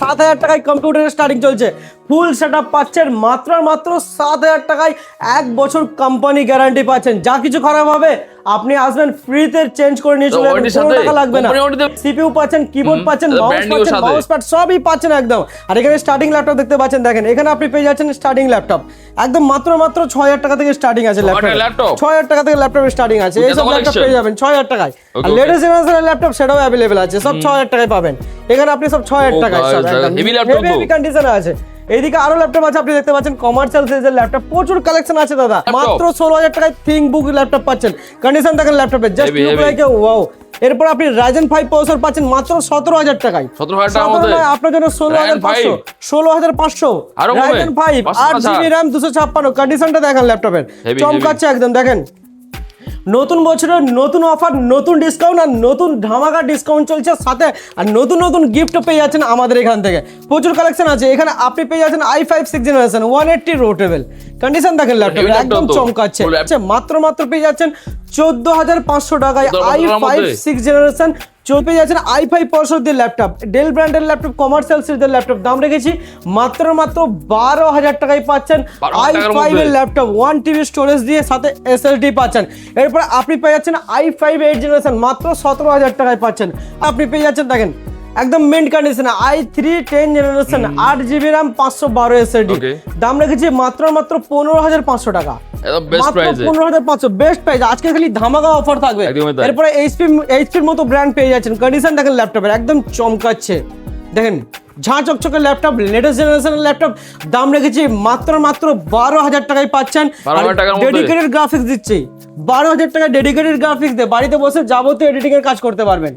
7,000 টাকায় কম্পিউটারের স্টার্টিং চলছে, ফুল সেটআপ পাচ্ছেন মাত্র আর মাত্র 7,000 টাকায়। 1 বছর কোম্পানি গ্যারান্টি পাচ্ছেন, যা কিছু খারাপ হবে আপনি আসবেন ফ্রিতে চেঞ্জ করে নিয়ে চলে যাবেন, কোনো টাকা লাগবে না। সিপিইউ পাচ্ছেন, কিবোর্ড পাচ্ছেন, মাউস প্যাড সবই পাচ্ছেন একদম। আর এখানে স্টার্টিং ল্যাপটপ দেখতে পাচ্ছেন, দেখেন এখানে আপনি পেয়ে যাচ্ছেন স্টার্টিং ল্যাপটপ একদম মাত্র 6,000 টাকা থেকে স্টার্টিং আছে ল্যাপটপ। 6,000 টাকা থেকে ল্যাপটপ স্টার্টিং আছে, এই সব ল্যাপটপ পেয়ে যাবেন 6,000 টাকায়। আর লেটেস্ট জেনারেশনের ল্যাপটপ সেটাও अवेलेबल আছে, সব 6,000 টাকায় পাবেন। এখানে আপনি সব 6,000 টাকায় সব একদম হেভি কন্ডিশনে আছে। এইদিকে আরো ল্যাপটপ আছে, আপনি দেখতে পাচ্ছেন কমার্শিয়াল সাইজের ল্যাপটপ, প্রচুর কালেকশন আছে দাদা। মাত্র 16,000 টাকায় থিংকবুক ল্যাপটপ পাচ্ছেন, কন্ডিশন দেখেন ল্যাপটপে just look like a wow. এরপর আপনি Ryzen 5 প্রসেসর পাচ্ছেন মাত্র 17,000 টাকায়। 17,000 টাকার মধ্যে আপনার জন্য 16,500 Ryzen 5 8GB RAM 256 কন্ডিশনটা দেখেন ল্যাপটপের, চমকাচ্ছে একদম। দেখেন নতুন বছরের নতুন অফার, নতুন ডিসকাউন্ট আর নতুন ধামাকা ডিসকাউন্ট চলছে সাথে, আর নতুন নতুন গিফট পেয়ে যাচ্ছেন আমাদের এখান থেকে। প্রচুর কালেকশন আছে এখানে, আপনি পেয়ে যাচ্ছেন i5 6th জেনারেশন 180 রোটেবল কন্ডিশন দেখেন ল্যাপটপের একদম চমকাচ্ছে। মাত্র পেয়ে যাচ্ছেন 14,500 টাকায় i5 6th জেনারেশন। পেয়ে যাচ্ছেন i5 প্রসেসর দিয়ে ল্যাপটপ, ডেল ব্র্যান্ডের ল্যাপটপ, কমার্শিয়াল সিরিজের ল্যাপটপ, দাম রেখেছি মাত্র 12,000 টাকায় পাচ্ছেন i5 এর ল্যাপটপ 1 TB স্টোরেজ দিয়ে সাথে SSD পাচ্ছেন। এরপর আপনি পেয়ে যাচ্ছেন i5 8th জেনারেশন মাত্র 17,000 টাকায় পাচ্ছেন। আপনি পেয়ে যাচ্ছেন দেখেন একদম মেন্ট কন্ডিশনে i3 10th generation 8GB RAM 512 SSD, দাম রেখেছি মাত্র 15,500 টাকা। বেস্ট প্রাইসে 15,500 বেস্ট প্রাইস, আজকে খালি ধামাকা অফার থাকবে। এরপরে এইচপির মতো ব্র্যান্ড পেয়ে যাচ্ছেন, কন্ডিশন দেখেন ল্যাপটপের একদম চমকাচ্ছে। দেখেন ঝাঁ চকচকে ল্যাপটপ, লেটেস্ট জেনারেশনের ল্যাপটপ, দাম রেখেছি মাত্র 12,000 টাকায় পাচ্ছেন। ডেডিকেটেড গ্রাফিক্স দিচ্ছি 12,000 টাকায়, ডেডিকেটেড গ্রাফিক্স দিয়ে বাড়িতে বসে যাবতীয় এডিটিং এর কাজ করতে পারবেন।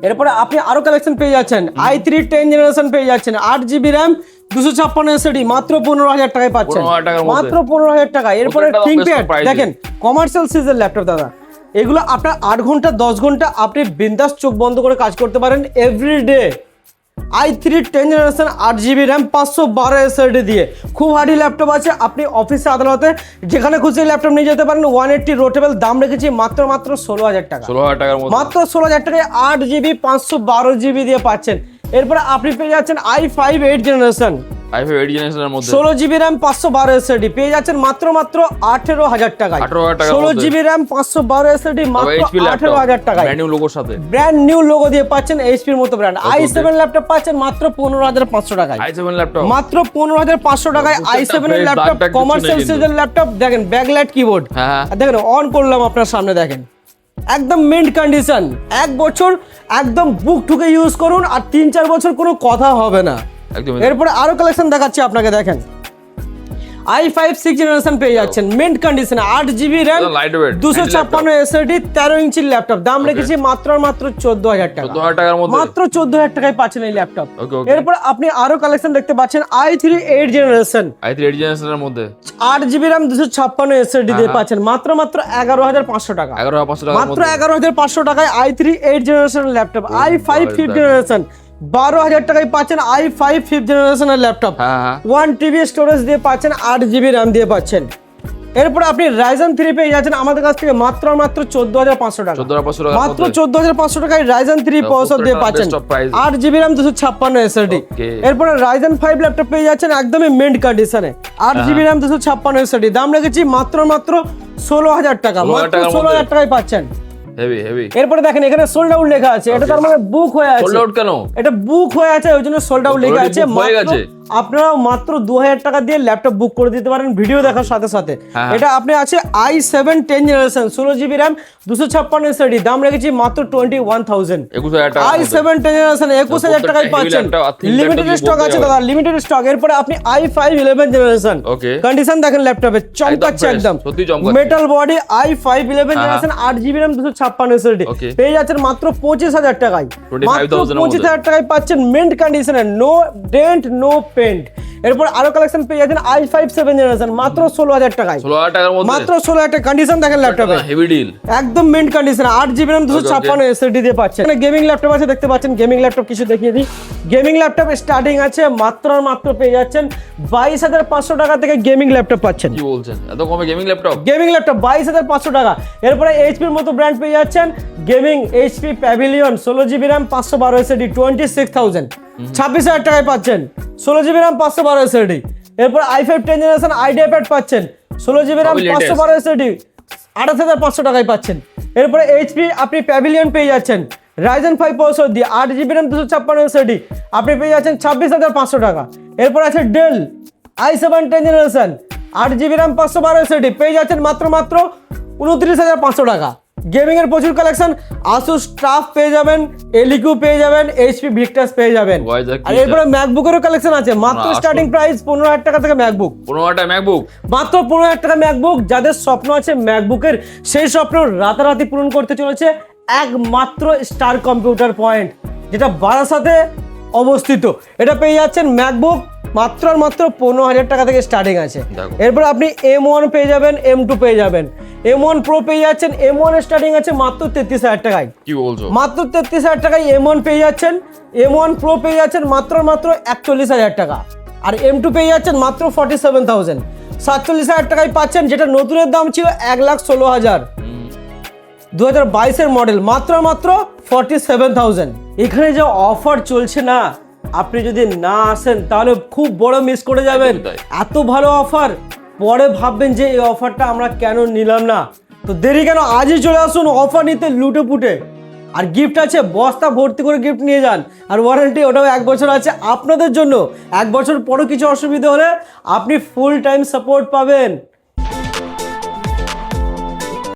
এরপরে আপনি আরো কালেকশন পেয়ে যাচ্ছেন, i3 10th জেনারেশন পেয়ে যাচ্ছেন 8GB RAM 256 SSD মাত্র 15,000 টাকায় পাচ্ছেন, মাত্র 15,000 টাকায়। এরপরে থিংকপ্যাড দেখেন কমার্শিয়াল সিরিজের ল্যাপটপ দাদা, এগুলো আপনার 8 ঘন্টা 10 ঘন্টা আপনি বিন্দাস চোখ বন্ধ করে কাজ করতে পারেন everyday. i3 10th generation 8GB RAM 512 SSD দিয়ে খুব হার্ডি ল্যাপটপ আছে, আপনি অফিসে আদালতে যেখানে খুশি ল্যাপটপ নিয়ে যেতে পারেন। 180 রোটেবল, দাম রেখেছি মাত্র 16,000 টাকা। 16,000 টাকার মধ্যে মাত্র 16,000 টাকায় 8GB 512GB দিয়ে পাচ্ছেন। এরপর আপনি পেয়ে যাচ্ছেন i5 8th generation i5 8th জেনারেশনের মধ্যে 16GB RAM 512 SSD পেয়ে যাচ্ছেন মাত্র 18,000 টাকায়। 16GB RAM 512 SSD মাত্র 18,000 টাকায়, ব্র্যান্ড নিউ লোগোর সাথে, ব্র্যান্ড নিউ লোগো দিয়ে পাচ্ছেন এইচপির মতো ব্র্যান্ড। i7 ল্যাপটপ পাচ্ছেন মাত্র 15,500 টাকায়। i7 ল্যাপটপ মাত্র 15,500 টাকায় i7 এর ল্যাপটপ, কমার্শিয়াল সিরিজের ল্যাপটপ। দেখেন ব্যাকলাইট কিবোর্ড, দেখেন অন করলাম আপনার সামনে, দেখেন একদম মিন্ট কন্ডিশন। 1 বছর একদম বুক ঠুকে ইউজ করুন, আর 3-4 বছর কোনো কথা হবে না। এরপরে আরো কালেকশন দেখাচ্ছি আপনাকে, দেখেন i5 6th জেনারেশন পেয়ে যাচ্ছেন মিন্ট কন্ডিশনে 8GB RAM 256 SSD 13 ইঞ্চির ল্যাপটপ, দাম রেখেছি মাত্র 14,000 টাকা। 14,000 টাকার মধ্যে মাত্র 14,000 টাকায় পাচ্ছেন এই ল্যাপটপ। এরপর আপনি আরো কালেকশন দেখতে পাচ্ছেন i3 8th জেনারেশন 8th জেনারেশনের মধ্যে 8GB RAM 256 SSD দিয়ে পাচ্ছেন মাত্র 11,500 টাকা। 11,500 টাকা, মাত্র 11,500 টাকায় i3 8th generation laptop. i5 5th generation 12,000 টাকায় পাচ্ছেন i5 5th জেনারেশনের ল্যাপটপ, 1 TB স্টোরেজ দিয়ে পাচ্ছেন, 8GB RAM দিয়ে পাচ্ছেন। এরপর আপনি Ryzen 3 পেয়ে যাচ্ছেন আমাদের কাছ থেকে মাত্র 14,500 টাকা। মাত্র 14,500 টাকায় Ryzen 3 প্রসেসর দিয়ে পাচ্ছেন, 8GB RAM 256 SSD। এরপর Ryzen 5 ল্যাপটপ পেয়ে যাচ্ছেন একদমই মিন্ট কন্ডিশনে 8GB RAM 256 SSD, দাম রেখেছি মাত্র 16,000 টাকা। মাত্র 16,000 টাকায় পাচ্ছেন। হেভি। এরপরে দেখেন এখানে সোল্ড আউট লেখা আছে, এটা তার মানে বুক হয়ে আছে। সোল্ড আউট কেন? এটা বুক হয়ে আছে ওই জন্য সোল্ড আউট লেখা আছে। আপনারা মাত্র 2,000 টাকা দিয়ে ল্যাপটপ বুক করে দিতে পারেন ভিডিও দেখার সাথে সাথে। এটা আপনি আছে i7 10th generation 16GB RAM 256 SSD, দাম রেখেছি মাত্র 21,000। i7 10th জেনারেশন 21,000 টাকায় পাচ্ছেন, লিমিটেড স্টক আছে দাদা, লিমিটেড স্টক। এরপরে আপনি i5 11th জেনারেশন কন্ডিশন দেখেন ল্যাপটপে চমকাচ্ছে একদম, metal body i5 11th generation 8GB RAM 256 SSD পেয়ে যাচ্ছেন মাত্র 25,000 টাকায়। মাত্র 25,000 টাকায় পাচ্ছেন মিন্ট কন্ডিশনে, নো ডেন্ট নো পেন্ট। এরপর আরো কালেকশন পেয়ে যাচ্ছেন i5 7th জেনারেশন মাত্র 16,000 টাকায়। 16,000 টাকার মধ্যে মাত্র 16,000 টাকা, কন্ডিশন দেখেন ল্যাপটপে হেভি ডিল, একদম mint condition, 8GB RAM 256 SSD দিয়ে পাচ্ছেন। এখানে গেমিং ল্যাপটপ আছে দেখতে পাচ্ছেন, গেমিং ল্যাপটপ কিছু দেখিয়ে দিই। গেমিং ল্যাপটপ স্টার্টিং আছে মাত্র পেয়ে যাচ্ছেন 22,500 টাকা থেকে গেমিং ল্যাপটপ পাচ্ছেন। কি বলছেন, এত কমে গেমিং ল্যাপটপ? গেমিং ল্যাপটপ 22,500 টাকা। এরপরে এইচপির মতো ব্র্যান্ড পেয়ে যাচ্ছেন gaming HP pavilion 16GB RAM 512 SSD 26,000। 26,000 টাকায় পাচ্ছেন 16GB RAM 512 SSD। এরপর i5 10 জেনারেশন আইডিয়া প্যাড পাচ্ছেন 16GB RAM সবই latest। 512 SSD 28,500 টাকায় পাচ্ছেন। এরপরে এইচপি আপনি প্যাভিলিয়ন পেয়ে যাচ্ছেন Ryzen 5 প্রসেসর দিয়ে 8GB RAM 256 SSD আপনি পেয়ে যাচ্ছেন 26,500 টাকা। এরপর আছে del i7 10 generation 8GB RAM 512 SSD পেয়ে যাচ্ছেন মাত্র 29,500 টাকা। গেমিং এর প্রচুর কালেকশন, Asus TUF পেয়ে যাবেন, Eliq পেয়ে যাবেন, HP Victus পেয়ে যাবেন। আর এরপরে ম্যাকবুকেরও কালেকশন আছে মাত্র স্টার্টিং প্রাইস 15,000 টাকা থেকে ম্যাকবুক। 15,000 টাকা ম্যাকবুক, মাত্র 15,000 টাকা ম্যাকবুক। যাদের স্বপ্ন আছে ম্যাকবুকের, সেই স্বপ্ন রাতারাতি পূরণ করতে চলেছে একমাত্র স্টার কম্পিউটার পয়েন্ট, যেটা বারাসাতে অবস্থিত। এটা পেয়ে যাচ্ছেন ম্যাকবুক মাত্র আর মাত্র 15,000 টাকা থেকে স্টার্টিং আছে। এরপর আপনি M1 পেয়ে যাবেন, M2 পেয়ে যাবেন, M1 Pro পেয়ে যাচ্ছেন। M1 এর স্টার্টিং আছে মাত্র 33,000 টাকায়। কি বলছো? মাত্র 33,000 টাকায় M1 পেয়ে যাচ্ছেন। M1 Pro পেয়ে যাচ্ছেন মাত্র 41,000 টাকা। আর M2 পেয়ে যাচ্ছেন মাত্র 47,000। 47,000 টাকায় পাচ্ছেন, যেটা নতুনের দাম ছিল 1,16,000। 2022 মডেল মাত্র 47,000। এখানে যে অফার চলছে না, আপনি যদি না আসেন তাহলে খুব বড় মিস করে যাবেন। এত ভালো অফার, পরে ভাববেন যে এই অফারটা আমরা কেন নিলাম না। তো দেরি কেন, আজই চলে আসুন অফার নিতে লুটে পুটে। আর গিফট আছে, বস্তা ভর্তি করে গিফট নিয়ে যান। আর ওয়ারেন্টি ওটাও 1 বছর আছে আপনাদের জন্য। 1 বছর পরও কিছু অসুবিধা হলে আপনি ফুল টাইম সাপোর্ট পাবেন।